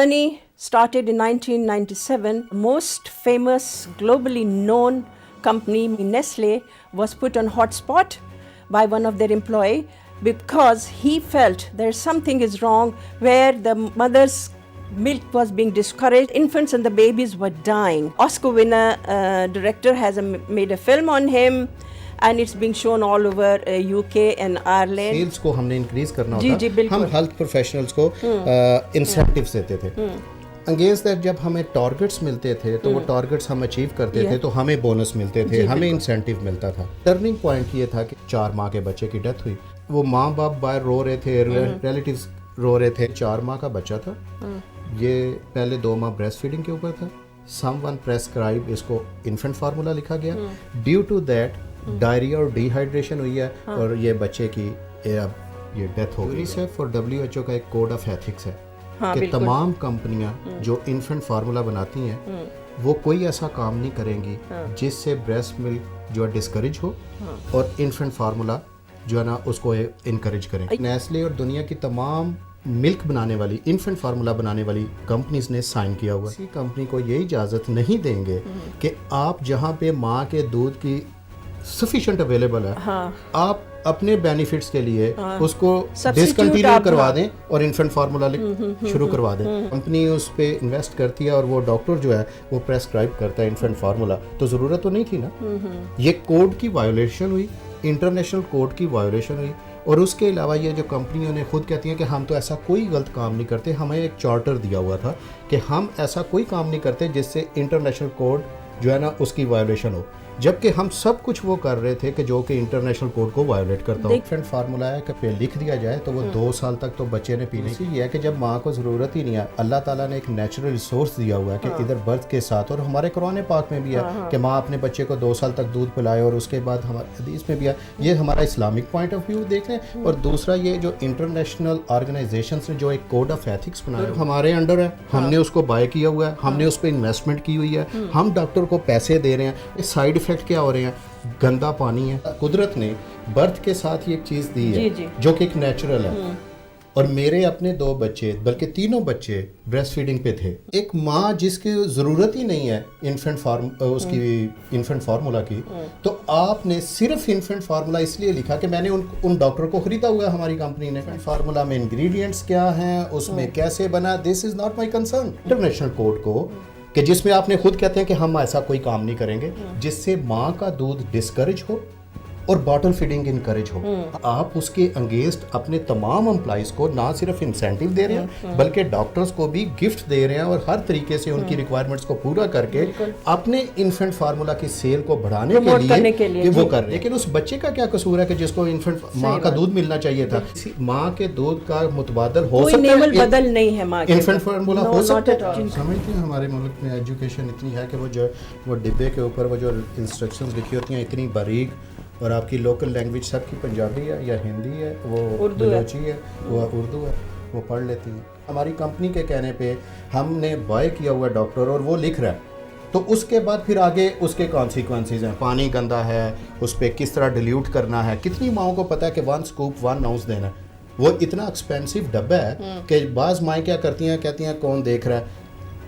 journey started in 1997. Most famous, globally known company, Nestlé, was put on hotspot by one of their employee because he felt there something is wrong where the mother's milk was being discouraged. Infants and the babies were dying. Oscar winner director has made a film on him. And it's being shown all over UK and Ireland. Sales کو ہم نے increase کرنا ہوتا ہم health professionals کو incentives دیتے تھے. Against that جب ہمیں ٹارگیٹس ملتے تھے تو وہ ٹارگیٹس ہم اچیو کرتے تھے تو ہمیں بونس ملتے تھے, ہمیں انسینٹیو ملتا تھا. ٹرننگ پوائنٹ یہ تھا کہ 4 ماہ کے بچے کی ڈیتھ ہوئی. وہ ماں باپ باہر رو رہے تھے, ریلیٹیوز رو رہے تھے. 4 ماہ کا بچہ تھا, یہ پہلے 2 ماہ بریسٹ فیڈنگ کے اوپر تھا. سم ون پریسکرائب اس کو انفنٹ فارمولا لکھا گیا. ڈیو ٹو دیٹ ڈائریا اور ڈی ہائیڈریشن ہوئی ہے اور یہ بچے کی اب یہ ڈیتھ ہو گئی. یونیسیف اور WHO کا ایک کوڈ آف ایتھکس ہے کہ تمام کمپنیاں جو انفنٹ فارمولا بناتی ہیں وہ کوئی ایسا کام نہیں کریں گی جس سے بریسٹ ملک جو ہے ڈسکریج ہو اور انفنٹ فارمولا جو ہے نا اس کو انکریج کریں. نیسلے اور دنیا کی تمام ملک بنانے والی, انفنٹ فارمولا بنانے والی کمپنیز نے سائن کیا ہوا. کسی کمپنی کو یہ اجازت نہیں دیں گے کہ آپ جہاں پہ ماں کے دودھ کی سفیشینٹ اویلیبل ہے آپ اپنے بینیفٹس کے لیے اس کو ڈسکنٹینیو کروا دیں اور انفنٹ فارمولا شروع کروا دیں. کمپنی اس پہ انویسٹ کرتی ہے اور وہ ڈاکٹر جو ہے وہ پریسکرائب کرتا ہے انفنٹ فارمولا, تو ضرورت تو نہیں تھی نا. یہ کوڈ کی وائولیشن ہوئی, انٹرنیشنل کوڈ کی وائولیشن ہوئی. اور اس کے علاوہ یہ جو کمپنیوں نے خود کہتی ہیں کہ ہم تو ایسا کوئی غلط کام نہیں کرتے, ہمیں ایک چارٹر دیا ہوا تھا کہ ہم ایسا کوئی کام نہیں کرتے جس سے انٹرنیشنل کوڈ جو ہے نا اس کی وائولیشن ہو, جبکہ ہم سب کچھ وہ کر رہے تھے کہ جو کہ انٹرنیشنل کوڈ کو وائولیٹ کرتا ہو. انفنٹ فارمولا ہے کہ پہ لکھ دیا جائے تو وہ 2 سال تک تو بچے نے پینے کی. یہ ہے کہ جب ماں کو ضرورت ہی نہیں ہے, اللہ تعالیٰ نے ایک نیچرل ریسورس دیا ہوا ہے کہ ادھر برتھ کے ساتھ, اور ہمارے قرآن پاک میں بھی ہے کہ ماں اپنے بچے کو 2 سال تک دودھ پلائے, اور اس کے بعد ہمارے حدیث میں بھی ہے. یہ ہمارا اسلامک پوائنٹ آف ویو دیکھیں. اور دوسرا یہ جو انٹرنیشنل آرگنائزیشنس نے جو ایک کوڈ آف ایتھکس بنایا ہمارے انڈر ہے, ہم نے اس کو بائی کیا ہوا ہے, ہم نے اس پہ انویسٹمنٹ کی ہوئی ہے, ہم ڈاکٹر کو پیسے دے رہے ہیں. سائیڈ افیکٹ کیا ہو رہے ہیں؟ گندا پانی ہے. قدرت نے برتھ کے ساتھ یہ ایک چیز دی ہے جو کہ ایک نیچرل ہے. اور میرے اپنے 2 بچے بلکہ 3 بچے بریسٹ فیڈنگ پہ تھے. ایک ماں جس کی ضرورت ہی نہیں ہے اس کی انفنٹ فارمولا کی, تو آپ نے صرف انفنٹ فارمولا اس لیے لکھا کہ میں نے ان ڈاکٹر کو خریدا ہوا ہے ہماری کمپنی نے. فارمولا میں انگریڈینٹس کیا ہیں, اس میں کیسے بنا, this is not my concern. International code کو کہ جس میں آپ نے خود کہتے ہیں کہ ہم ایسا کوئی کام نہیں کریں گے جس سے ماں کا دودھ ڈسکریج ہو اور باٹل فیڈنگ انکریج ہو. آپ اس کے انگیسٹ اپنے تمام امپلائیز کو نہ صرف انسینٹیو دے رہے ہیں بلکہ ڈاکٹرز کو بھی گفٹ دے رہے ہیں, اور ہر طریقے سے ان کی ریکوائرمنٹس کو پورا کر کے اپنے انفنٹ فارمولا کی سیل کو بڑھانے کے لیے وہ کر رہے ہیں. لیکن اس بچے کا کیا قصور ہے کہ جس کو انفنٹ ماں کا دودھ ملنا چاہیے تھا؟ ماں کے دودھ کا متبادل ہو سکتا ہے, بدل نہیں ہے ماں انفنٹ فارمولا ہو سکتا ہے. سمجھتے ہیں ہمارے ملک میں ایجوکیشن اتنی ہے کہ وہ ڈبے کے اوپر وہ جو انسٹرکشنز لکھی ہوتی ہیں اتنی باریک, اور آپ کی لوکل لینگویج سب کی پنجابی ہے یا ہندی ہے, وہ بلوچی ہے, وہ اردو ہے, وہ پڑھ لیتی ہیں. ہماری کمپنی کے کہنے پہ ہم نے بائی کیا ہوا ڈاکٹر اور وہ لکھ رہا ہے, تو اس کے بعد پھر آگے اس کے کانسیکوینسز ہیں. پانی گندا ہے, اس پہ کس طرح ڈیلیوٹ کرنا ہے. کتنی ماؤں کو پتہ ہے کہ 1 سکوپ 1 ounce دینا ہے. وہ اتنا ایکسپینسو ڈبہ ہے کہ بعض مائیں کیا کرتی ہیں, کہتی ہیں کون دیکھ رہا ہے,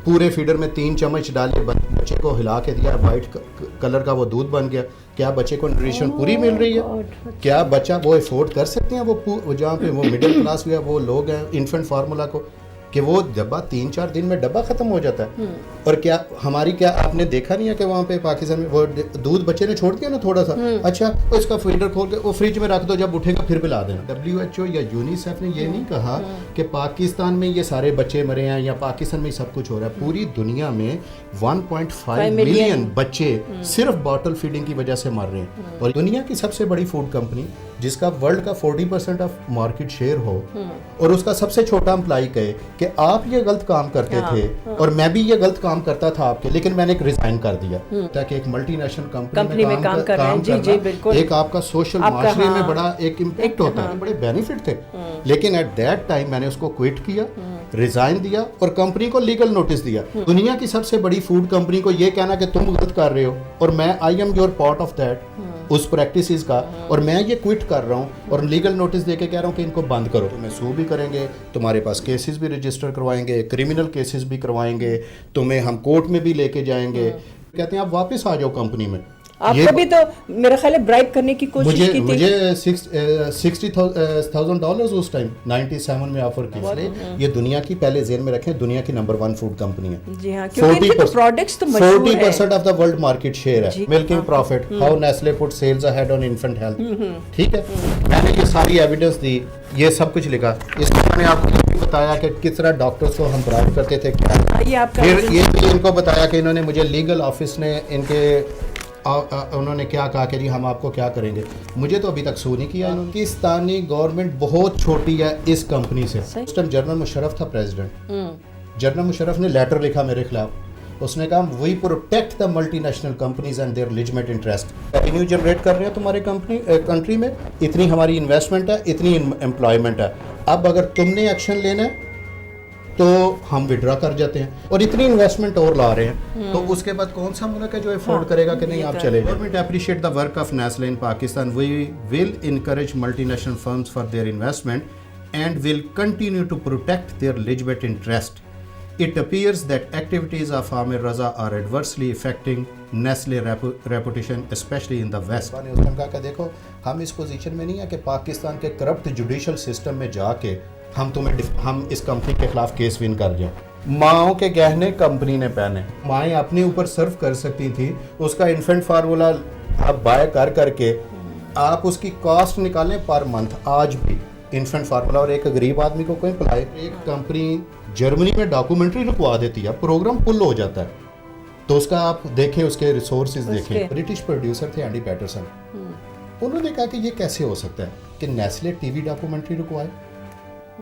پورے فیڈر میں 3 چمچ ڈالے, بچے کو ہلا کے دیا, وائٹ کلر کا وہ دودھ بن گیا. کیا بچے کو نیوٹریشن پوری مل رہی ہے؟ کیا بچہ وہ افورڈ کر سکتے ہیں؟ وہ جہاں پہ وہ مڈل کلاس ہویا وہ لوگ ہیں انفنٹ فارمولا کو کہ وہ ڈبہ 3-4 دن میں ڈبہ ختم ہو جاتا ہے. اور کیا ہماری کیا آپ نے دیکھا نہیں ہے کہ وہاں پہ پاکستان میں وہ دودھ بچے نے چھوڑ دیا نا تھوڑا سا, اچھا تو اس کا فلٹر کھول کے وہ فریج میں رکھ دو, جب اٹھے گا پھر پلا دینا. WHO یا یونیسیف نے یہ نہیں کہا کہ پاکستان میں یہ سارے بچے مرے ہیں یا پاکستان میں سب کچھ ہو رہا ہے. پوری دنیا میں 1.5 ملین بچے صرف باٹل فیڈنگ کی وجہ سے مر رہے ہیں. اور دنیا کی سب سے بڑی فوڈ کمپنی جس کا ورلڈ کا 40% آف مارکیٹ شیئر ہو, اور اس کا سب سے چھوٹا امپلائی کہے کہ آپ یہ غلط کام کرتے تھے اور میں بھی یہ غلط کام کرتا تھا آپ کے, لیکن میں نے ریزائن کر دیا تاکہ ایک ملٹی نیشنل کمپنی میں کام کرنا ایک آپ کا سوشل معاشرے میں بڑا ایک امپیکٹ ہوتا ہے, بڑے بینیفٹ تھے. لیکن ایٹ دیٹ ٹائم میں نے اس کو کوئٹ کیا, ریزائن دیا اور کمپنی کو لیگل نوٹس دیا. دنیا کی سب سے بڑی فوڈ کمپنی کو یہ کہنا کہ تم غلط کر رہے ہو اور میں I am your part of that, اس پریکٹسز کا, اور میں یہ کوئٹ کر رہا ہوں اور لیگل نوٹس دے کے کہہ رہا ہوں کہ ان کو بند کرو. تمہیں سو بھی کریں گے, تمہارے پاس کیسز بھی رجسٹر کروائیں گے, کرمنل کیسز بھی کروائیں گے, تمہیں ہم کورٹ میں بھی لے کے جائیں گے. کہتے ہیں آپ واپس آ جاؤ کمپنی میں. آپ کو بھی تو میرا خیال ہے برائب کرنے کی کوشش کی تھی. مجھے $60,000 اس ٹائم 97 میں آفر کی. اس لیے یہ دنیا کی, پہلے ذہن میں رکھیں, دنیا کی نمبر 1 فوڈ کمپنی ہے. جی ہاں, کیونکہ ان کے پروڈکٹس تو مشہور ہیں. 40% of the world market share ہے. Milking profit, how Nestle put sales ahead on infant health. ٹھیک ہے, میں نے یہ ساری ایویڈنس دی, یہ سب کچھ لکھا. اس میں میں نے آپ کو یہ بھی بتایا کہ کس طرح ڈاکٹرز کو ہم برائب کرتے تھے. پھر یہ بھی ان کو بتایا کہ انہوں نے مجھے لیگل آفس نے ان کے انہوں نے کیا کہا کہ جی ہم آپ کو کیا کریں گے. مجھے تو ابھی تک سو نہیں کیا. پاکستانی گورنمنٹ بہت چھوٹی ہے اس کمپنی سے. اس ٹائم جنرل مشرف تھا پریزیڈنٹ. جنرل مشرف نے لیٹر لکھا میرے خلاف. اس نے کہا we protect the multinational companies and their legitimate interest. Revenue generate کر رہے ہیں تمہارے کنٹری میں, اتنی ہماری انویسٹمنٹ ہے, اتنی امپلائمنٹ ہے. اب اگر تم نے ایکشن لینا ہے تو ہم وڈرا کر جاتے ہیں, اور اتنی انویسٹمنٹ اور لا رہے ہیں, تو اس کے بعد کون سا ملک ہے جو افورڈ کرے گا کہ نہیں آپ چلے جائیں. Government appreciate the work of Nestle in Pakistan. We will encourage multinational firms for their investment and will continue to protect their legitimate interest. It appears that activities of Aamir Raza are adversely affecting Nestlé reputation, especially in the West. اس نے کہا کہ دیکھو ہم اس position میں نہیں ہیں کہ پاکستان کے کرپٹ جوڈیشل سسٹم میں جا کے ہم اس کمپنی کے خلاف کیس ون کر جائیں. ماؤں کے گہنے کمپنی نے پہنے, مائیں اپنے اوپر سرو کر سکتی تھیں. اس کا انفینٹ فارمولا آپ بائی کر کے آپ اس کی کاسٹ نکالیں پر منتھ. آج بھی انفینٹ فارمولا, اور ایک غریب آدمی کو کوئی پلائے. ایک کمپنی جرمنی میں ڈاکومنٹری رکوا دیتی ہے, پروگرام پل ہو جاتا ہے, تو اس کا آپ دیکھیں, اس کے ریسورسز دیکھیں. برٹش پروڈیوسر تھے اینڈی پیٹرسن, انہوں نے کہا کہ یہ کیسے ہو سکتا ہے کہ نیسلے ٹی وی ڈاکومنٹری رکوائے.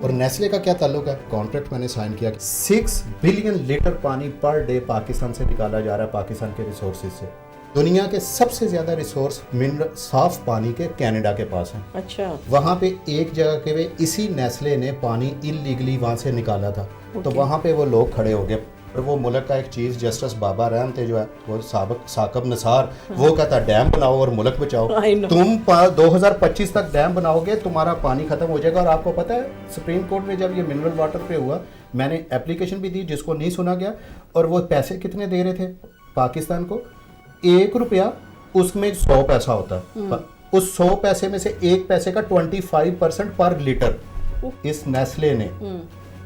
اور نیسلے کا کیا تعلق ہے؟ کانٹریکٹ میں نے سائن کیا. 6 بلین لیٹر پانی پر ڈے پاکستان سے نکالا جا رہا ہے, پاکستان کے ریسورسز سے. دنیا کے سب سے زیادہ ریسورس منرل صاف پانی کے کینیڈا کے پاس ہیں. اچھا, وہاں پہ ایک جگہ کے اسی نیسلے نے پانی انلیگلی وہاں سے نکالا تھا, تو وہاں پہ وہ لوگ کھڑے ہو گئے. اور وہ ملک کا ایک چیف جسٹس بابا رحم تھے جو ہے, وہ سابق ثاقب نثار, وہ کہتا ڈیم بناؤ اور ملک بچاؤ. تم 2025 تک ڈیم بناؤ گے, تمہارا پانی ختم ہو جائے گا. اور آپ کو پتہ ہے سپریم کورٹ میں جب یہ منرل واٹر پہ ہوا, میں نے اپلیکیشن بھی دی جس کو نہیں سنا گیا, اور وہ پیسے کتنے دے رہے تھے پاکستان کو؟ $1, اس میں 100 پیسہ ہوتا ہے. اس 100 پیسے میں سے 1 پیسے کا 25% پر لیٹر اس نیسلے نے.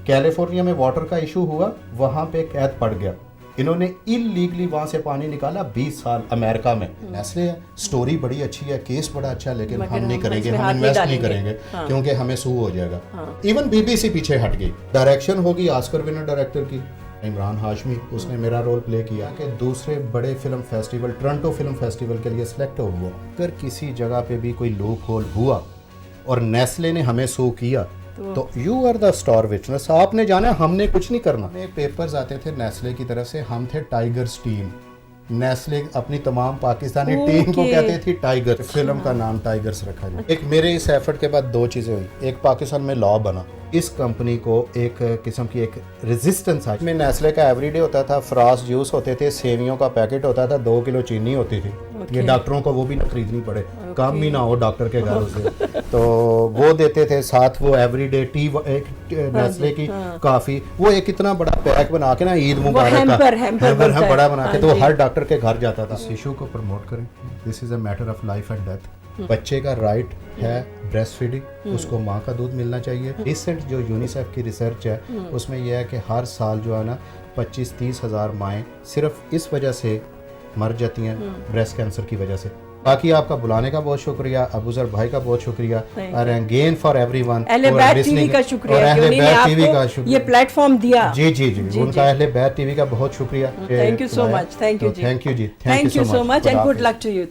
کیلیفورنیا میں واٹر کا ایشو ہوا, وہاں پہ قید پڑ گیا. انہوں نے انلیگلی وہاں سے پانی نکالا 20 سال امریکہ میں. نیسلے ہے, سٹوری بڑی اچھی ہے, کیس بڑا اچھا ہے, لیکن ہم نہیں کریں گے, ہم انویسٹ نہیں کریں گے کیونکہ ہمیں سو ہو جائے گا. ایون BBC پیچھے ہٹ گئی. ڈائریکشن ہوگی آسکر ونر ڈائریکٹر کی, عمران ہاشمی, اس نے میرا رول پلے کیا کہ دوسرے بڑے film festival, Toronto film festival کے لیے سلیکٹ ہو گیا. اگر کسی جگہ پہ بھی کوئی لوپ ہول ہوا اور نیسلے نے ہمیں سو کیا تو you are the star witness. آپ نے جانا, ہم نے کچھ نہیں کرنا. پیپرز آتے تھے نیسلے کی طرف سے, ہم تھے ٹائیگرز ٹیم. نیسلے اپنی تمام پاکستانی ٹیم کو کہتے تھی ٹائیگر. فلم کا نام ٹائیگرز رکھا گیا. ایک میرے اس ایفرٹ کے بعد 2 چیزیں ہوئی. ایک, پاکستان میں لا بنا. اس کمپنی کو ایک قسم کی ایک ریزسٹنس آئی. میں نیسلے کا ایوری ڈے ہوتا تھا, فراس جوس ہوتے تھے, سیویوں کا پیکٹ ہوتا تھا, 2 کلو چینی ہوتی تھی. یہ ڈاکٹروں کو وہ بھی نہ خریدنی پڑے, کام بھی نہ ہو ڈاکٹر کے گھر سے, تو وہ دیتے تھے. ساتھ وہ ایوری ڈے ٹی, نیسلے کی کافی, وہ ایک اتنا بڑا پیک بنا کے نا, عید مبارک کا بڑا بنا کے, تو ہر ڈاکٹر کے گھر جاتا تھا. اس ایشو کو پروموٹ کریں. This is a matter of life and death. بچے کا رائٹ ہے بریسٹ فیڈنگ, اس کو ماں کا دودھ ملنا چاہیے. ریسنٹ جو یونیسیف کی ریسرچ ہے اس میں یہ ہے کہ ہر سال جو ہے نا 25-30 ہزار مائیں صرف اس وجہ سے مر جاتی ہیں, بریسٹ کینسر کی وجہ سے. باقی آپ کا بلانے کا بہت شکریہ, ابو ذر بھائی کا بہت شکریہ, اور اگین فار ایوری ون اہل بیت ٹی وی کا شکریہ کہ انہوں نے آپ کو یہ پلیٹ فارم دیا. جی جی جی, ان کا اہل بیت ٹی وی کا بہت شکریہ. Thank you so much. Thank you ji, thank you so much, and good luck to you.